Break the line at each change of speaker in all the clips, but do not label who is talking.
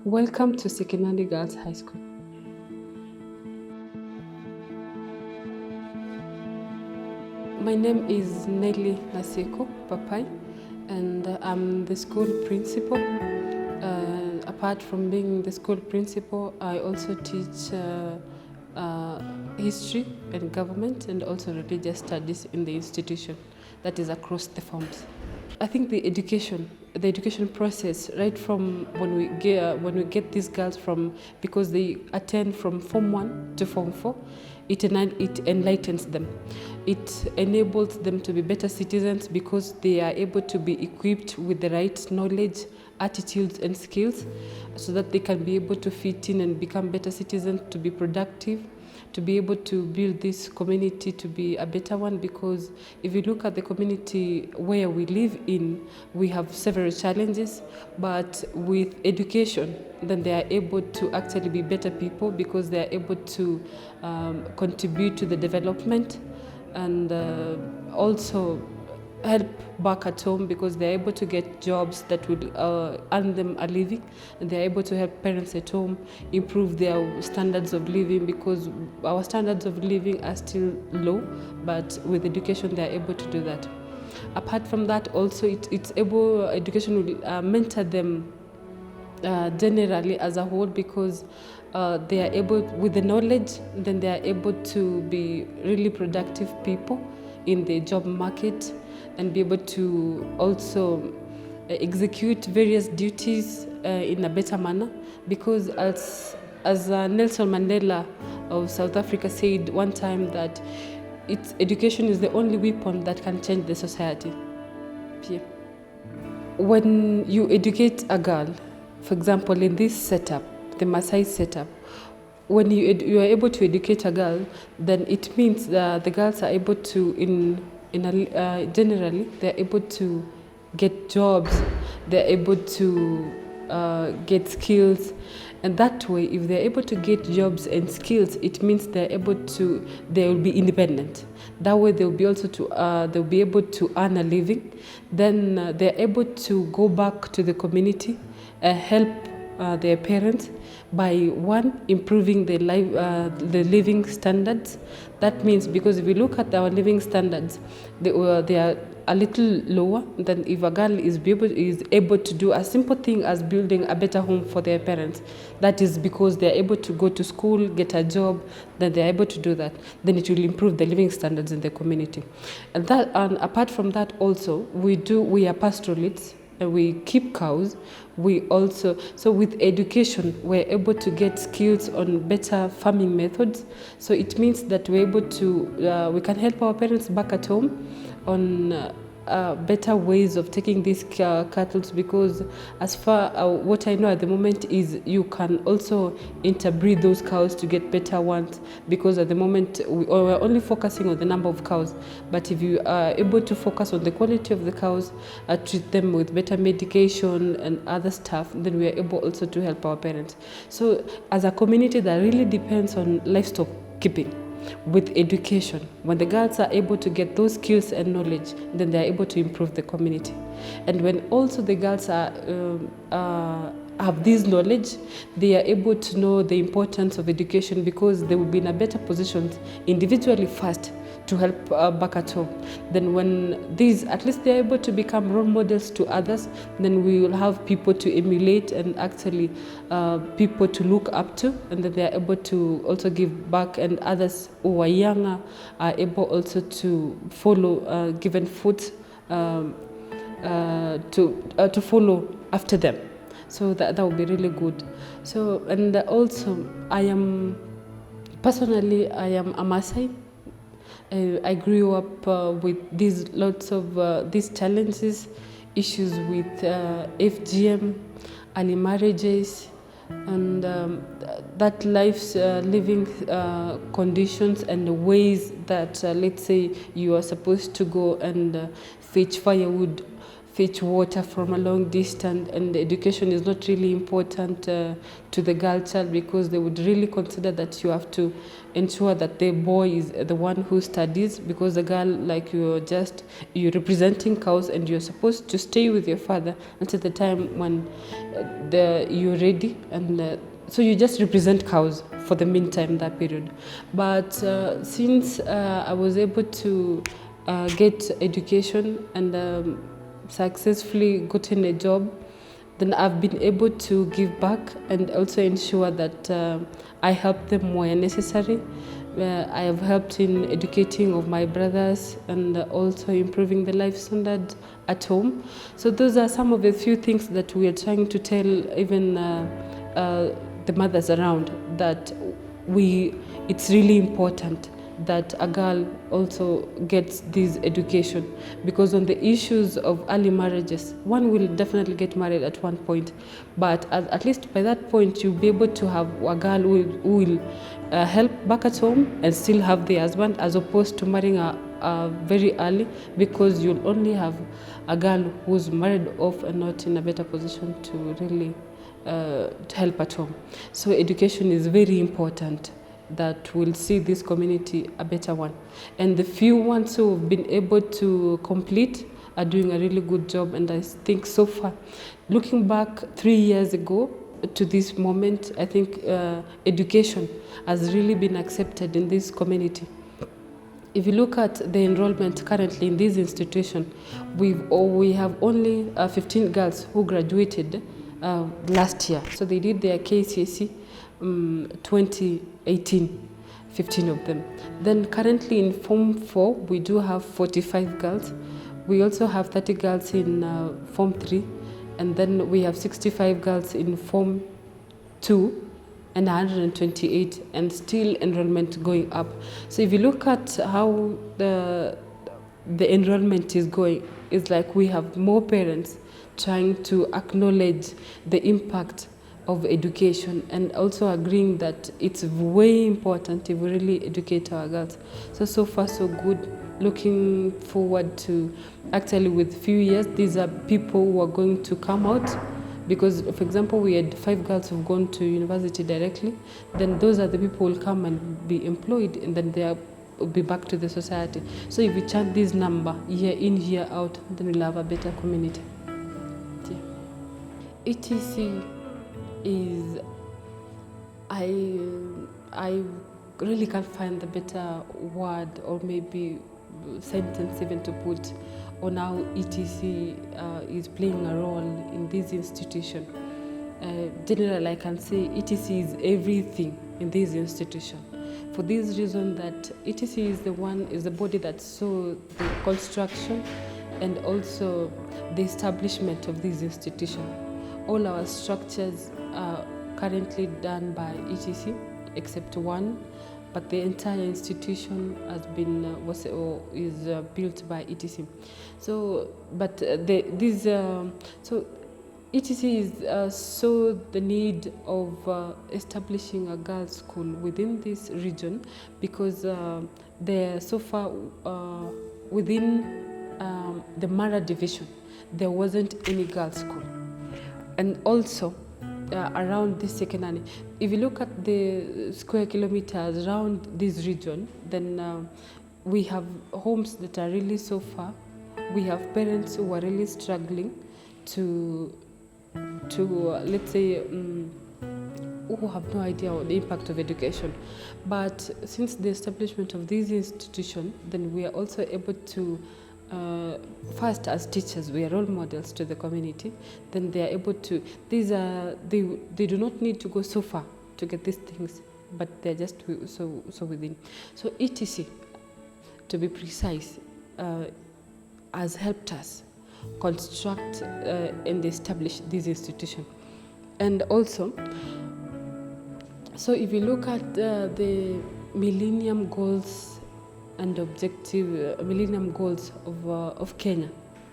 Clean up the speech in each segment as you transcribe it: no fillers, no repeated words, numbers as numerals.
Welcome to Sekenani Girls High School. My name is Nelly Papai, and I'm the school principal. Apart from being the school principal, I also teach history and government and also religious studies in the institution that is across the forms. I think the education process, right from when we get these girls from, because they attend from Form 1 to Form 4, it enlightens them. It enables them to be better citizens because they are able to be equipped with the right knowledge, attitudes and skills so that they can be able to fit in and become better citizens, to be productive, to be able to build this community to be a better one. Because if you look at the community where we live in, we have several challenges, but with education, then they are able to actually be better people because they are able to contribute to the development and also help back at home because they're able to get jobs that will earn them a living, and they're able to help parents at home improve their standards of living because our standards of living are still low, but with education they're able to do that. Apart from that, also education will mentor them generally as a whole because they are able, with the knowledge, then they are able to be really productive people in the job market and be able to also execute various duties in a better manner. Because as Nelson Mandela of South Africa said one time, that education is the only weapon that can change the society. Yeah. When you educate a girl, for example, in this setup, the Maasai setup, when you are able to educate a girl, then it means that the girls are able to, generally, they're able to get jobs, they're able to get skills. And that way, if they're able to get jobs and skills, it means they will be independent. That way, they'll be able to earn a living. Then they're able to go back to the community, help their parents by improving the living standards. That means, because if we look at our living standards, they are a little lower than if a girl is able to do a simple thing as building a better home for their parents. That is because they are able to go to school, get a job, then they are able to do that. Then it will improve the living standards in the community. And apart from that, also we are pastoralists. We keep cows. So with education, we're able to get skills on better farming methods. So it means that we're able to, we can help our parents back at home on better ways of taking these cattle, because as far what I know at the moment is you can also interbreed those cows to get better ones, because at the moment we're only focusing on the number of cows. But if you are able to focus on the quality of the cows, treat them with better medication and other stuff, then we are able also to help our parents. So as a community, that really depends on livestock keeping. With education, when the girls are able to get those skills and knowledge, then they are able to improve the community. And when also the girls have this knowledge, they are able to know the importance of education, because they will be in a better position individually first to help back at home. Then when at least they're able to become role models to others, then we will have people to emulate and actually people to look up to, and then they're able to also give back, and others who are younger are able also to follow, given foot to follow after them. So that would be really good. So, and also I am a Maasai. I grew up with lots of these challenges, issues with FGM, early marriages, and that life's living conditions and the ways that, let's say, you are supposed to go and fetch firewood fetch water from a long distance, and education is not really important to the girl child, because they would really consider that you have to ensure that the boy is the one who studies, because the girl, like, you're representing cows, and you're supposed to stay with your father until the time when you're ready, and so you just represent cows for the meantime, that period. But since I was able to get education and successfully gotten a job, then I've been able to give back and also ensure that I help them where necessary. I have helped in educating of my brothers and also improving the life standard at home. So those are some of the few things that we are trying to tell even the mothers around, that it's really important that a girl also gets this education, because on the issues of early marriages, one will definitely get married at one point, but at least by that point you'll be able to have a girl who will help back at home and still have the husband, as opposed to marrying very early, because you'll only have a girl who's married off and not in a better position to really to help at home. So education is very important, that will see this community a better one. And the few ones who have been able to complete are doing a really good job. And I think so far, looking back 3 years ago to this moment, I think education has really been accepted in this community. If you look at the enrollment currently in this institution, we have only 15 girls who graduated last year. So they did their KCSE 2018, 15 of them. Then currently in Form 4, we do have 45 girls. We also have 30 girls in Form 3, and then we have 65 girls in Form 2 and 128, and still enrollment going up. So if you look at how the enrollment is going, it's like we have more parents trying to acknowledge the impact of education, and also agreeing that it's way important if we really educate our girls. So far so good. Looking forward to, actually with few years, these are people who are going to come out, because for example we had 5 girls who've gone to university directly. Then those are the people who will come and be employed, and then they will be back to the society. So if we chant this number year in, year out, then we'll have a better community. Yeah. ETC is, I really can't find a better word or maybe sentence even to put on how ETC is playing a role in this institution. Generally, I can say ETC is everything in this institution. For this reason, that ETC is the body that saw the construction and also the establishment of this institution. All our structures are currently done by ETC, except one, but the entire institution has been is built by ETC. So, but so ETC is saw the need of establishing a girls' school within this region, because there so far within the Mara division there wasn't any girls' school. And also around this Sekenani, if you look at the square kilometers around this region, then we have homes that are really so far. We have parents who are really struggling to let's say, who have no idea of the impact of education. But since the establishment of this institution, then we are also able to first, as teachers, we are role models to the community. Then they are able to, they do not need to go so far to get these things, but they're just so within. So ETC, to be precise, has helped us construct and establish this institution. And also, so if you look at the Millennium Goals and Millennium Goals of Kenya,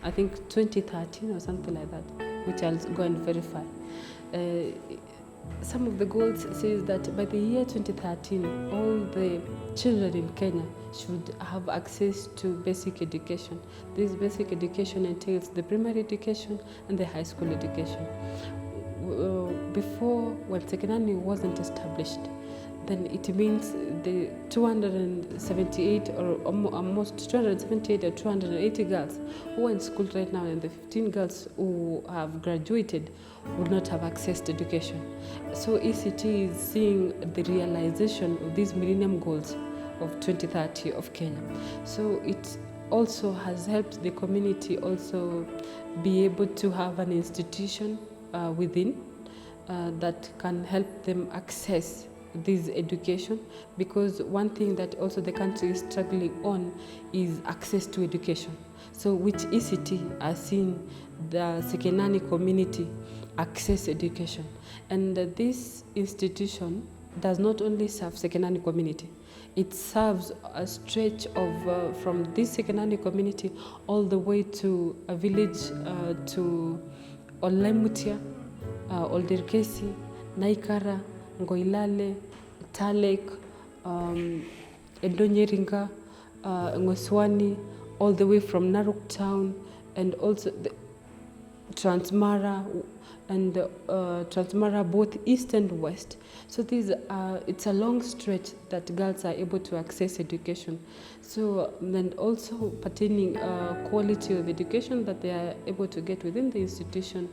I think 2013 or something like that, which I'll go and verify. Some of the goals says that by the year 2013, all the children in Kenya should have access to basic education. This basic education entails the primary education and the high school education. Before, when Sekenani wasn't established, then it means the 278 or almost 278 or 280 girls who are in school right now and the 15 girls who have graduated would not have access to education. So ECT is seeing the realization of these Millennium Goals of 2030 of Kenya. So it also has helped the community also be able to have an institution within that can help them access this education, because one thing that also the country is struggling on is access to education. So which ECT has seen the Sekenani community access education. And this institution does not only serve Sekenani community, it serves a stretch of from this Sekenani community all the way to a village to Olaimutia, Olderkesi, Naikara, Ngoilale, Talek, Edonyeringa, Ngoswani, all the way from Narok town, and also the Transmara, and Transmara, both east and west. So it's a long stretch that girls are able to access education. So then also pertaining quality of education that they are able to get within the institution,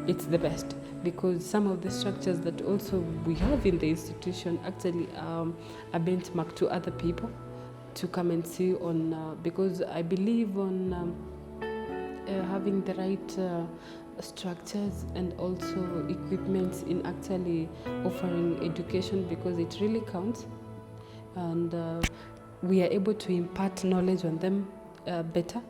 it's the best, because some of the structures that also we have in the institution actually are benchmark to other people to come and see on, because I believe on having the right structures and also equipments in actually offering education, because it really counts, and we are able to impart knowledge on them better,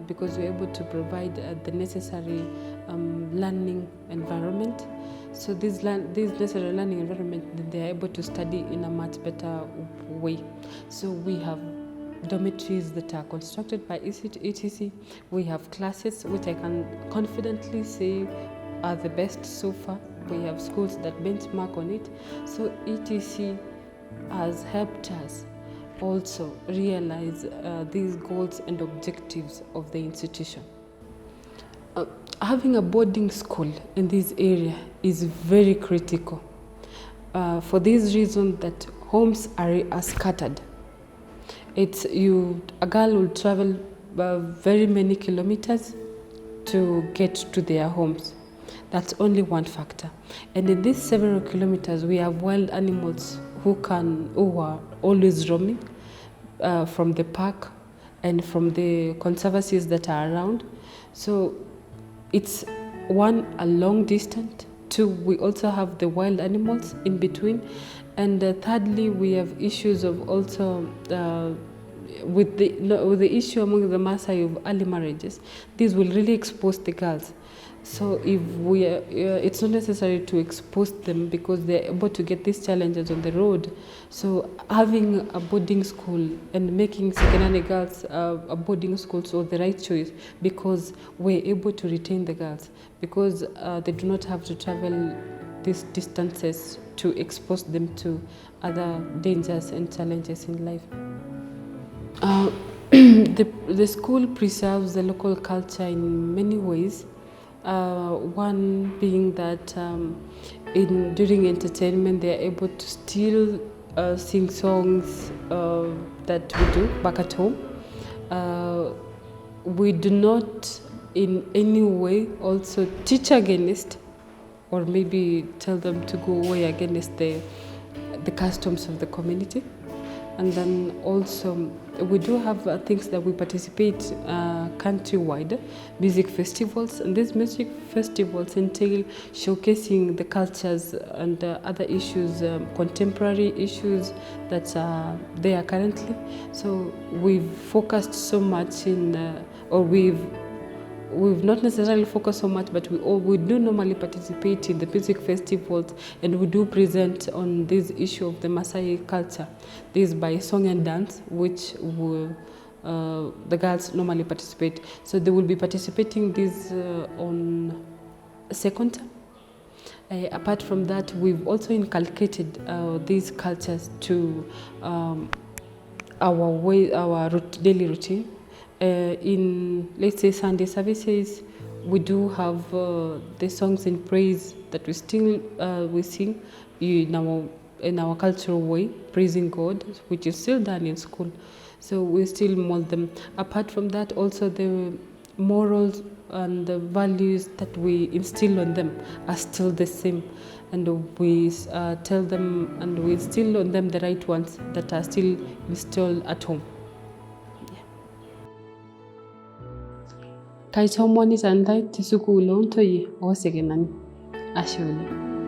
because we're able to provide the necessary learning environment. So this necessary learning environment, they are able to study in a much better way. So we have dormitories that are constructed by ETC. We have classes which I can confidently say are the best so far. We have schools that benchmark on it. So ETC has helped us also realize these goals and objectives of the institution. Having a boarding school in this area is very critical for this reason that homes are scattered. A girl will travel very many kilometers to get to their homes. That's only one factor. And in these several kilometers, we have wild animals who are always roaming from the park and from the conservancies that are around. So it's one, a long distance. Two, we also have the wild animals in between. And thirdly, we have issues of also with the issue among the Maasai of early marriages. This will really expose the girls. So if it's not necessary to expose them because they're able to get these challenges on the road. So having a boarding school and making Sekenani Girls a boarding school was the right choice, because we're able to retain the girls, because they do not have to travel these distances to expose them to other dangers and challenges in life. The school preserves the local culture in many ways. One being that during entertainment they are able to still sing songs that we do back at home. We do not in any way also teach against or maybe tell them to go away against the customs of the community. And then also we do have things that we participate countrywide, music festivals, and these music festivals entail showcasing the cultures and other issues, contemporary issues that are there currently. So we've focused so much we've not necessarily focused so much, but we do normally participate in the music festivals, and we do present on this issue of the Maasai culture. This is by song and dance, which the girls normally participate. So they will be participating this on second term. Apart from that, we've also inculcated these cultures to our daily routine. In, let's say, Sunday services, we do have the songs in praise that we still we sing in our cultural way, praising God, which is still done in school. So we still mold them. Apart from that, also the morals and the values that we instill on them are still the same, and we tell them and we instill on them the right ones that are still installed at home. Kaitomoni tandai tisukul ontoyie o Sekenani. Ashe oleng.